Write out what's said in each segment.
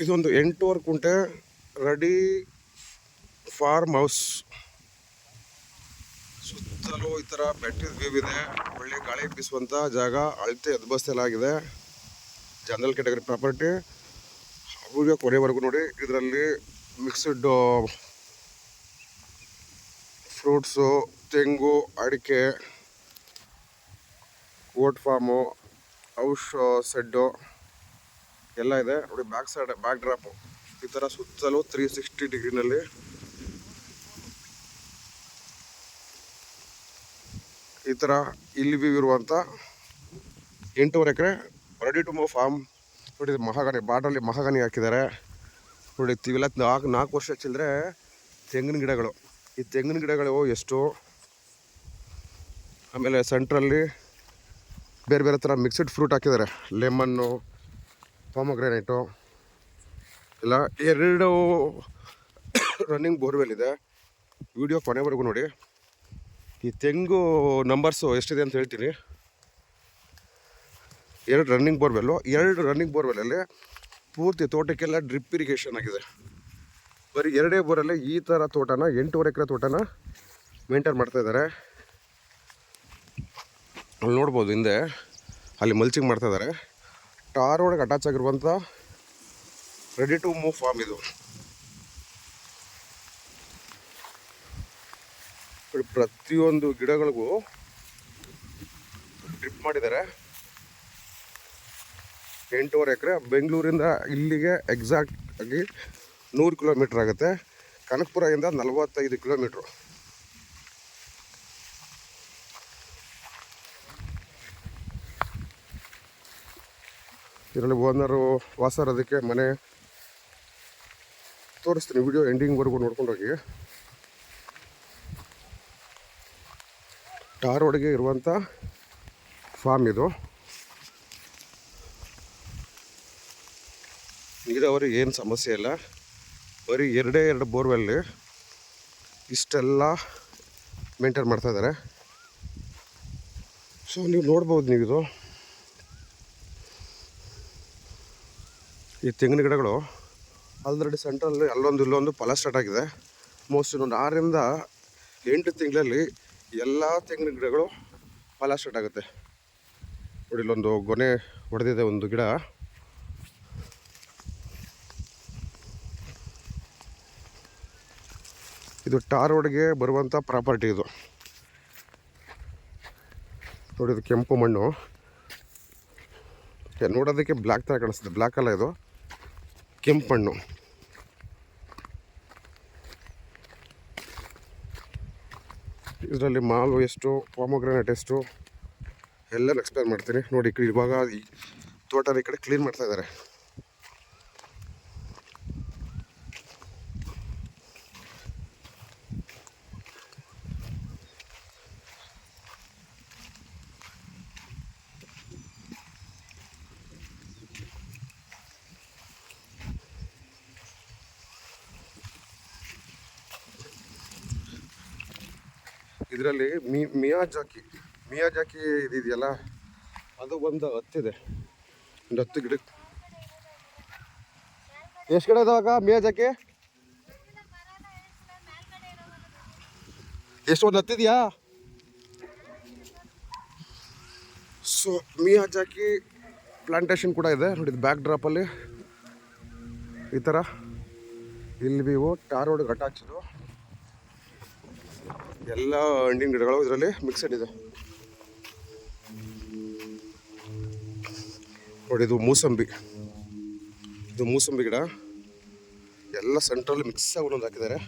ಇದೊಂದು 8 ಕುಂಟೆ ready farm house. ಸುತ್ತಲೂ ಈ ಥರ ಬೆಟ್ಟದ ವ್ಯೂ ಇದೆ. ಒಳ್ಳೆ ಗಾಳಿ ಬೀಸುವಂಥ ಜಾಗ. ಅಳತೆ ಎದ್ಬಸ್ತಲಾಗಿದೆ. General category property. ವಿಡಿಯೋ ಕೊನೆವರೆಗೂ ನೋಡಿ. ಇದರಲ್ಲಿ ಮಿಕ್ಸ್ಡ್ ಫ್ರೂಟ್ಸು, ತೆಂಗು, ಅಡಿಕೆ, ಗೋಟ್ ಫಾರ್ಮು, ಔಷ್ ಸೆಡ್ಡು ಎಲ್ಲ ಇದೆ ನೋಡಿ. ಬ್ಯಾಕ್ ಸೈಡ್ ಬ್ಯಾಕ್ ಡ್ರಾಪು ಈ ಥರ ಸುತ್ತಲೂ 360 ಡಿಗ್ರಿನಲ್ಲಿ ಈ ಥರ ಇಲ್ಲಿ ವ್ಯೂ ಇರುವಂಥ 8.5 ಎಕರೆ ರೆಡಿ ಟು ಮೂವ್ ಫಾರ್ಮ್ ನೋಡಿ. ಮಹಾಗನಿ ಬಾರ್ಡ್ರಲ್ಲಿ ಮಹಾಗನಿ ಹಾಕಿದ್ದಾರೆ ನೋಡಿ. ಇವೆಲ್ಲ 4 ವರ್ಷ ಚಿಲ್ಲರೆ ತೆಂಗಿನ ಗಿಡಗಳು. ಈ ತೆಂಗಿನ ಗಿಡಗಳು ಎಷ್ಟು. ಆಮೇಲೆ ಸೆಂಟ್ರಲ್ಲಿ ಬೇರೆ ಬೇರೆ ಥರ ಮಿಕ್ಸ್ಡ್ ಫ್ರೂಟ್ ಹಾಕಿದ್ದಾರೆ. ಲೆಮನ್ನು, ಪಾಮಗ್ರಾನೈಟು ಇಲ್ಲ. 2 ರನ್ನಿಂಗ್ ಬೋರ್ವೆಲ್ ಇದೆ. ವಿಡಿಯೋ ಕೊನೆವರೆಗೂ ನೋಡಿ. ಈ ತೆಂಗು ನಂಬರ್ಸು ಎಷ್ಟಿದೆ ಅಂತ ಹೇಳ್ತೀನಿ. 2 ರನ್ನಿಂಗ್ ಬೋರ್ವೆಲ್ಲು. 2 ರನ್ನಿಂಗ್ ಬೋರ್ವೆಲ್ಲಲ್ಲಿ ಪೂರ್ತಿ ತೋಟಕ್ಕೆಲ್ಲ ಡ್ರಿಪ್ ಇರಿಗೇಷನ್ ಆಗಿದೆ. ಬರೀ 2 ಬೋರಲ್ಲಿ ಈ ಥರ ತೋಟನ 8.5 ಎಕರೆ ತೋಟನ ಮೇಂಟೈನ್ ಮಾಡ್ತಾಯಿದ್ದಾರೆ. ಅಲ್ಲಿ ನೋಡ್ಬೋದು ಹಿಂದೆ ಅಲ್ಲಿ ಮಲ್ಚಿಂಗ್ ಮಾಡ್ತಾಯಿದ್ದಾರೆ. ಟಾರ್ ಒಳಗೆ ಅಟ್ಯಾಚ್ ಆಗಿರುವಂಥ ರೆಡಿ ಟು ಮೂವ್ ಫಾರ್ಮ್ ಇದು. ಪ್ರತಿಯೊಂದು ಗಿಡಗಳಿಗೂ ಡ್ರಿಪ್ ಮಾಡಿದ್ದಾರೆ. 8.5 ಎಕರೆ. ಬೆಂಗಳೂರಿಂದ ಇಲ್ಲಿಗೆ ಎಕ್ಸಾಕ್ಟ್ ಆಗಿ 100 ಕಿಲೋಮೀಟ್ರ್ ಆಗುತ್ತೆ. ಕನಕಪುರದಿಂದ 45 ಕಿಲೋಮೀಟ್ರು. ಇದರಲ್ಲಿ ಓನರು ವಾಸ ಅದಕ್ಕೆ ಮನೆ ತೋರಿಸ್ತೀನಿ. ವಿಡಿಯೋ ಎಂಡಿಂಗ್ವರೆಗೂ ನೋಡ್ಕೊಂಡೋಗಿ. ಟಾರ್ ಒಳಗೆ ಇರುವಂಥ ಫಾರ್ಮ್ ಇದು. ನೀರಾವರಿ ಏನು ಸಮಸ್ಯೆ ಇಲ್ಲ. ಬರೀ 2 ಬೋರ್ವೆಲ್ಲಿ ಇಷ್ಟೆಲ್ಲ ಮೇಂಟೈನ್ ಮಾಡ್ತಾಯಿದ್ದಾರೆ. ಸೊ ನೀವು ನೋಡ್ಬೋದು. ನೀವಿದು ಈ ತೆಂಗಿನ ಗಿಡಗಳು ಆಲ್ರೆಡಿ ಸೆಂಟ್ರಲ್ಲಿ ಅಲ್ಲೊಂದು ಇಲ್ಲೊಂದು ಫಲ ಸ್ಟಾರ್ಟ್ ಆಗಿದೆ. ಮೋಸ್ಟ್ ಇನ್ನೊಂದು 6 ರಿಂದ 8 ತಿಂಗಳಲ್ಲಿ ಎಲ್ಲ ತೆಂಗಿನ ಗಿಡಗಳು ಫಲ ಸ್ಟಾರ್ಟ್ ಆಗುತ್ತೆ ನೋಡಿ. ಇಲ್ಲೊಂದು ಗೊನೆ ಹೊಡೆದಿದೆ ಒಂದು ಗಿಡ. ಇದು ಟಾರ್ ರೋಡ್ಗೆ ಬರುವಂಥ ಪ್ರಾಪರ್ಟಿ ಇದು ನೋಡಿ. ಇದು ಕೆಂಪು ಮಣ್ಣು. ನೋಡೋದಕ್ಕೆ ಬ್ಲ್ಯಾಕ್ ಥರ ಕಾಣಿಸ್ತದೆ. ಬ್ಲ್ಯಾಕ್ ಅಲ್ಲ, ಇದು ಕೆಂಪು ಮಣ್ಣು. ಇದರಲ್ಲಿ ಮಾವು ಎಷ್ಟು, ಪಾಮೋಗ್ರಾನೇಟ್ ಎಷ್ಟು ಎಲ್ಲ ಎಕ್ಸ್ಪ್ಲೇನ್ ಮಾಡ್ತೀನಿ ನೋಡಿ. ಇವಾಗ ಈ ತೋಟದ ಈ ಕಡೆ ಕ್ಲೀನ್ ಮಾಡ್ತಾ ಇದ್ದಾರೆ. ಇದರಲ್ಲಿ ಮಿಯಾಜಾಕಿ ಇದೆಯಲ್ಲ, ಅದು ಒಂದು 10 ಇದೆ. ಒಂದು 10 ಗಿಡ. ಎಷ್ಟು ಗಿಡ ಇದಾವಾಗ ಮಿಯಾಜಾಕಿ? ಎಷ್ಟು, ಒಂದು 10 ಇದೆಯಾ? ಸೊ ಮಿಯಾಜಾಕಿ ಪ್ಲಾಂಟೇಶನ್ ಕೂಡ ಇದೆ ನೋಡಿ. ಬ್ಯಾಕ್ ಡ್ರಾಪಲ್ಲಿ ಈ ಥರ ಇಲ್ಲಿ ನೀವು ಟಾರ್ ರೋಡ್ ಅಟ್ಯಾಚ್ಡು ಎಲ್ಲ ಹಣ್ಣಿನ ಗಿಡಗಳು ಇದರಲ್ಲಿ ಮಿಕ್ಸೆಡ್ ಇದೆ ನೋಡಿ. ಇದು ಮೂಸಂಬಿ ಗಿಡ ಎಲ್ಲ ಸೆಂಟ್ರಲ್ಲಿ ಮಿಕ್ಸ್ ಆಗಿ ಒಂದೊಂದು ಹಾಕಿದ್ದಾರೆ.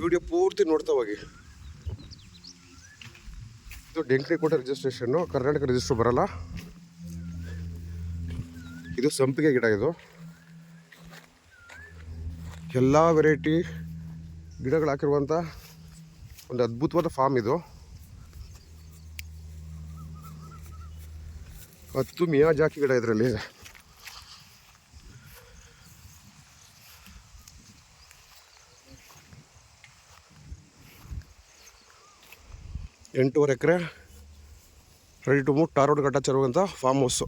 ವಿಡಿಯೋ ಪೂರ್ತಿ ನೋಡ್ತಾ ಹೋಗಿ. ಇದು ಡೆಂಕ್ರಿಕೋಟೆ ರಿಜಿಸ್ಟ್ರೇಷನ್ನು, ಕರ್ನಾಟಕ ರಿಜಿಸ್ಟ್ರು ಬರಲ್ಲ. ಇದು ಸಂಪಿಗೆ ಗಿಡ. ಇದು ಎಲ್ಲ ವೆರೈಟಿ ಗಿಡಗಳು ಹಾಕಿರುವಂಥ ಒಂದು ಅದ್ಭುತವಾದ ಫಾರ್ಮ್ ಇದು. 10 ಮಿಯಾಜಾಕಿ ಗಿಡ ಇದರಲ್ಲಿ. 8.5 ಎಕರೆ ready to move tar road ಕಟ್ಟಾಚಿರುವಂಥ ಫಾರ್ಮ್ ಹೌಸು.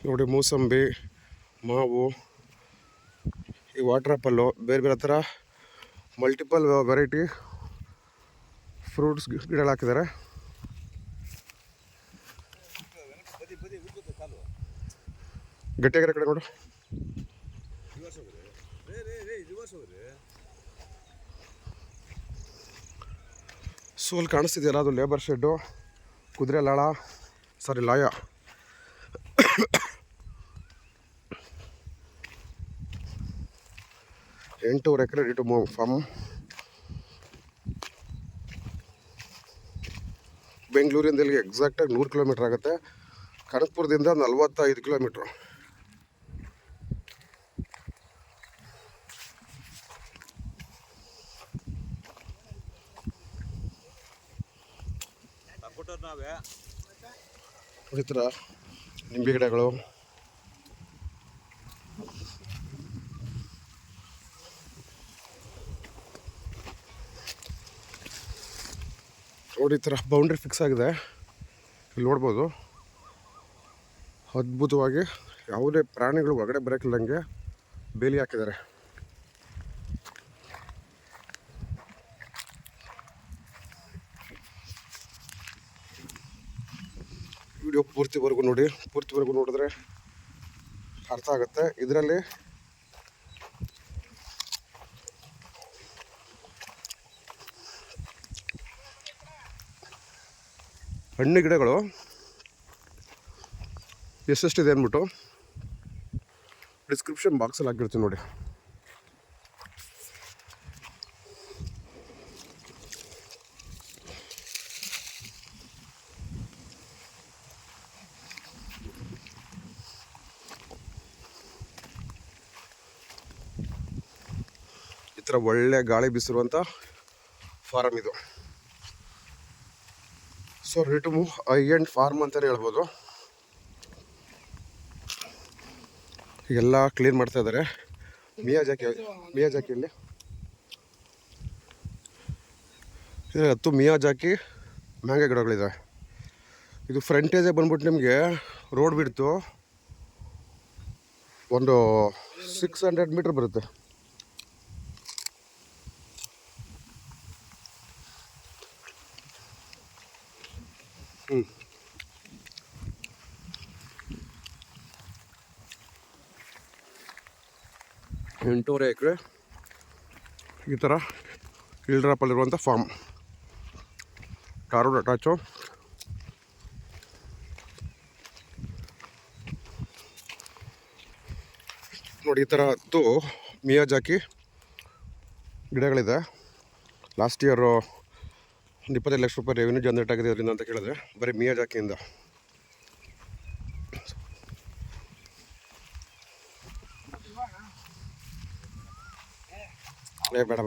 ನೋಡಿ ಮೂಸಂಬಿ, ಮಾವು, ಈ ವಾಟರ್ ಆ್ಯಪಲ್ಲು, ಬೇರೆ ಬೇರೆ ಥರ ಮಲ್ಟಿಪಲ್ ವೆರೈಟಿ ಫ್ರೂಟ್ಸ್ ಗಿಡಗಳು ಹಾಕಿದ್ದಾರೆ. ಗಟ್ಟಿಯಾಗಿರೋ ಕಡೆ ನೋಡು. ಸೊ ಅಲ್ಲಿ ಕಾಣಿಸ್ತಿದೆಯಲ್ಲ, ಅದು ಲೇಬರ್ ಶೆಡ್ಡು, ಕುದುರೆ ಲಾಯ. ಎಂಟೂವರೆ ಎಕರೆ ರೆಡಿ ಟು ಮೂವ್ ಫಾರ್ಮ್. ಬೆಂಗಳೂರಿಂದ ಇಲ್ಲಿಗೆ ಎಕ್ಸಾಕ್ಟಾಗಿ 100 ಕಿಲೋಮೀಟ್ರ್ ಆಗುತ್ತೆ. ಕನಕಪುರದಿಂದ 45 ಕಿಲೋಮೀಟ್ರು. ಈ ಥರ ನಿಂಬೆ ಗಿಡಗಳು, ನೋಡಿ ಈ ಥರ ಬೌಂಡ್ರಿ ಫಿಕ್ಸ್ ಆಗಿದೆ. ಇಲ್ಲಿ ನೋಡ್ಬೋದು ಅದ್ಭುತವಾಗಿ ಯಾವುದೇ ಪ್ರಾಣಿಗಳು ಹೊರಗಡೆ ಬರೋಕ್ಕಿಲ್ಲಂಗೆ ಬೇಲಿ ಹಾಕಿದ್ದಾರೆ. ವಿಡಿಯೋ ಪೂರ್ತಿವರೆಗೂ ನೋಡಿ. ಪೂರ್ತಿವರೆಗೂ ನೋಡಿದ್ರೆ ಅರ್ಥ ಆಗುತ್ತೆ. ಇದರಲ್ಲಿ ಹಣ್ಣು ಗಿಡಗಳು ಎಷ್ಟೆಷ್ಟಿದೆ ಅಂದ್ಬಿಟ್ಟು ಡಿಸ್ಕ್ರಿಪ್ಷನ್ ಬಾಕ್ಸಲ್ಲಿ ಹಾಕಿರ್ತೀನಿ ನೋಡಿ. ಈ ಥರ ಒಳ್ಳೆ ಗಾಳಿ ಬೀಸಿರುವಂಥ ಫಾರಮ್ ಇದು. So ready to move high end farm ಅಂತಲೇ ಹೇಳ್ಬೋದು. ಎಲ್ಲ ಕ್ಲೀನ್ ಮಾಡ್ತಾ ಇದ್ದಾರೆ. ಮಿಯಾಜಾಕಿಯಲ್ಲಿ ಹತ್ತು ಮಿಯಾಜಾಕಿ ಮ್ಯಾಂಗೋ ಗಿಡಗಳಿದೆ. ಇದು ಫ್ರಂಟೇಜೇ ಬಂದ್ಬಿಟ್ಟು ನಿಮಗೆ ರೋಡ್ ಬಿಡ್ತು ಒಂದು 600 ಮೀಟ್ರ್ ಬರುತ್ತೆ. ಎಂಟೂವರೆ ಎಕರೆ ಈ ಥರ ಹಿಲ್ಡ್ರಾಪಲ್ಲಿರುವಂಥ ಫಾರ್ಮ್, ಟಾರ್ ರೋಡ್ ಅಟ್ಯಾಚು. ನೋಡಿ ಈ ಥರ 10 ಮಿಯಾಜಾಕಿ ಗಿಡಗಳಿದೆ. ಲಾಸ್ಟ್ ಇಯರು ಒಂದು 25 ಲಕ್ಷ ರೂಪಾಯಿ ರೆವಿನ್ಯೂ ಜನರೇಟ್ ಆಗಿದೆ ಅದರಿಂದ ಅಂತ ಕೇಳಿದ್ರೆ, ಬರೀ ಮಿಯಾಜಾಕಿಯಿಂದ. ಬೇಡ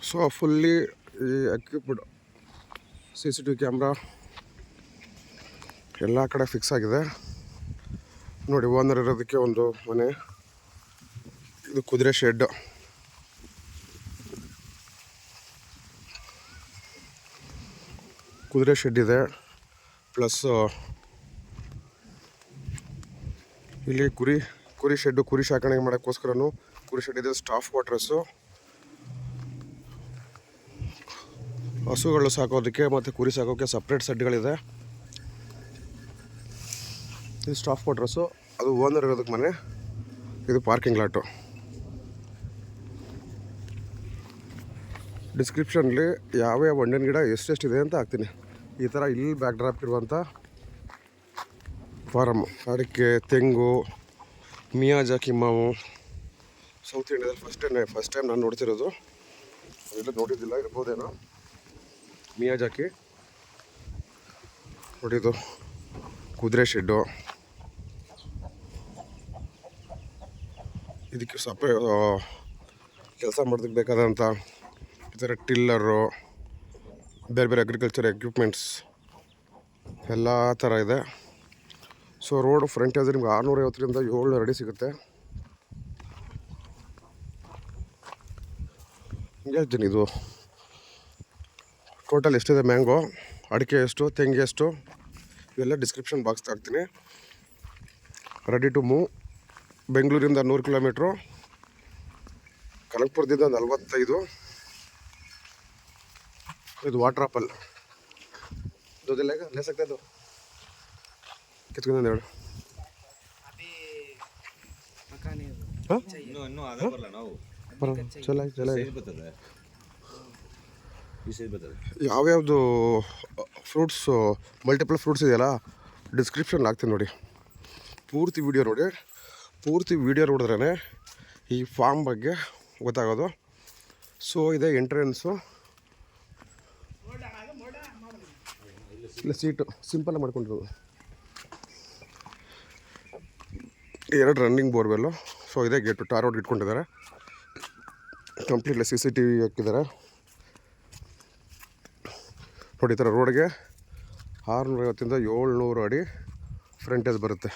ಸೊ ಫುಲ್ಲಿ ಈ ಎಕ್ವಿಪ್ಡ್ CCTV ಕ್ಯಾಮ್ರಾ ಎಲ್ಲ ಕಡೆ ಫಿಕ್ಸ್ ಆಗಿದೆ. ನೋಡಿ ಓನರ್ ಇರೋದಕ್ಕೆ ಒಂದು ಮನೆ. ಇದು ಕುದುರೆ ಶೆಡ್. ಇದೆ. ಪ್ಲಸ್ ಇಲ್ಲಿ ಕುರಿ ಶೆಡ್ಡು, ಕುರಿ ಸಾಕಾಣಿಕೆ ಮಾಡೋಕ್ಕೋಸ್ಕರನೂ ಕುರಿ ಶೆಡ್ ಇದೆ. ಸ್ಟಾಫ್ ಕ್ವಾರ್ಟರ್ಸು, ಹಸುಗಳು ಸಾಕೋದಕ್ಕೆ ಮತ್ತು ಕುರಿ ಸಾಕೋಕ್ಕೆ ಸಪ್ರೇಟ್ ಸೆಡ್ಗಳಿದೆ. ಇದು ಸ್ಟಾಫ್ ಕ್ವಾರ್ಟರ್ಸು, ಅದು ಓನರ್ ಇರೋದಕ್ಕೆ ಮನೆ. ಇದು ಪಾರ್ಕಿಂಗ್ ಲಾಟು. ಡಿಸ್ಕ್ರಿಪ್ಷನ್ಲಿ ಯಾವ್ಯಾವ ಹಣ್ಣಿನ ಗಿಡ ಎಷ್ಟೆಷ್ಟಿದೆ ಅಂತ ಹಾಕ್ತೀನಿ. ಈ ಥರ ಇಲ್ಲಿ ಬ್ಯಾಕ್ ಡ್ರಾಪ್ ಇರುವಂಥ ಫಾರಮ್ಮು. ಅಡಿಕೆ, ತೆಂಗು, ಮಿಯಾಜಾಕಿ ಮಾವು. ಸೌತ್ ಇಂಡಿಯಾದಲ್ಲಿ ಫಸ್ಟ್ ಟೈಮ್ ನಾನು ನೋಡ್ತಿರೋದು. ಅದೆಲ್ಲ ನೋಡಿದ್ದಿಲ್ಲ, ಇರ್ಬೋದೇನೋ. ಮಿಯಾಜಾಕಿ ನೋಡಿದ್ದು ಕುದುರೆ ಶೆಡ್ಡು. ಇದಕ್ಕೆ ಕೆಲಸ ಮಾಡೋದಕ್ಕೆ ಬೇಕಾದಂಥ ಈ ಥರ ಟಿಲ್ಲರು, ಬೇರೆ ಬೇರೆ ಅಗ್ರಿಕಲ್ಚರ್ ಎಕ್ವಿಪ್ಮೆಂಟ್ಸ್ ಎಲ್ಲ ಥರ ಇದೆ. ಸೊ ರೋಡ್ ಫ್ರಂಟೇಜ್ ನಿಮ್ಗೆ 650ರಿಂದ 700 ಅಡಿ ಸಿಗುತ್ತೆ. ಹೇಳ್ತೀನಿ ಇದು ಟೋಟಲ್ ಎಷ್ಟಿದೆ, ಮ್ಯಾಂಗೋ, ಅಡಿಕೆ ಎಷ್ಟು, ತೆಂಗು ಎಷ್ಟು, ಇವೆಲ್ಲ ಡಿಸ್ಕ್ರಿಪ್ಷನ್ ಬಾಕ್ಸ್ ಹಾಕ್ತೀನಿ. Ready to move. ಬೆಂಗಳೂರಿಂದ 100 ಕಿಲೋಮೀಟ್ರು, ಕನಕಪುರದಿಂದ 45. ಇದು ವಾಟರ್ ಆಪಲ್ दूध ले सकते तो कितना दे ಯಾವ್ಯಾವುದು ಫ್ರೂಟ್ಸು ಮಲ್ಟಿಪಲ್ ಫ್ರೂಟ್ಸ್ ಇದೆಯಲ್ಲ ಡಿಸ್ಕ್ರಿಪ್ಷನ್ ಹಾಕ್ತೀನಿ ನೋಡಿ. ಪೂರ್ತಿ ವಿಡಿಯೋ ನೋಡಿ. ಪೂರ್ತಿ ವಿಡಿಯೋ ನೋಡಿದ್ರೇ ಈ ಫಾರ್ಮ್ ಬಗ್ಗೆ ಗೊತ್ತಾಗೋದು. ಸೊ ಇದೆ ಎಂಟ್ರೆನ್ಸು. ಇಲ್ಲ ಸೀಟು ಸಿಂಪಲ್ ಮಾಡ್ಕೊಂಡಿರೋದು. 2 ರನ್ನಿಂಗ್ ಬೋರ್ವೆಲ್ಲು. ಸೊ ಇದೇ ಗೇಟು, ಟಾರ್ ರೋಡ್ ಇಟ್ಕೊಂಡಿದ್ದಾರೆ. ಕಂಪ್ಲೀಟ್ಲಿ CCTV ಹಾಕಿದ್ದಾರೆ ನೋಡಿ. ಈ ಥರ ರೋಡ್ಗೆ 650ರಿಂದ 700 ಅಡಿ ಫ್ರಂಟೇಜ್ ಬರುತ್ತೆ.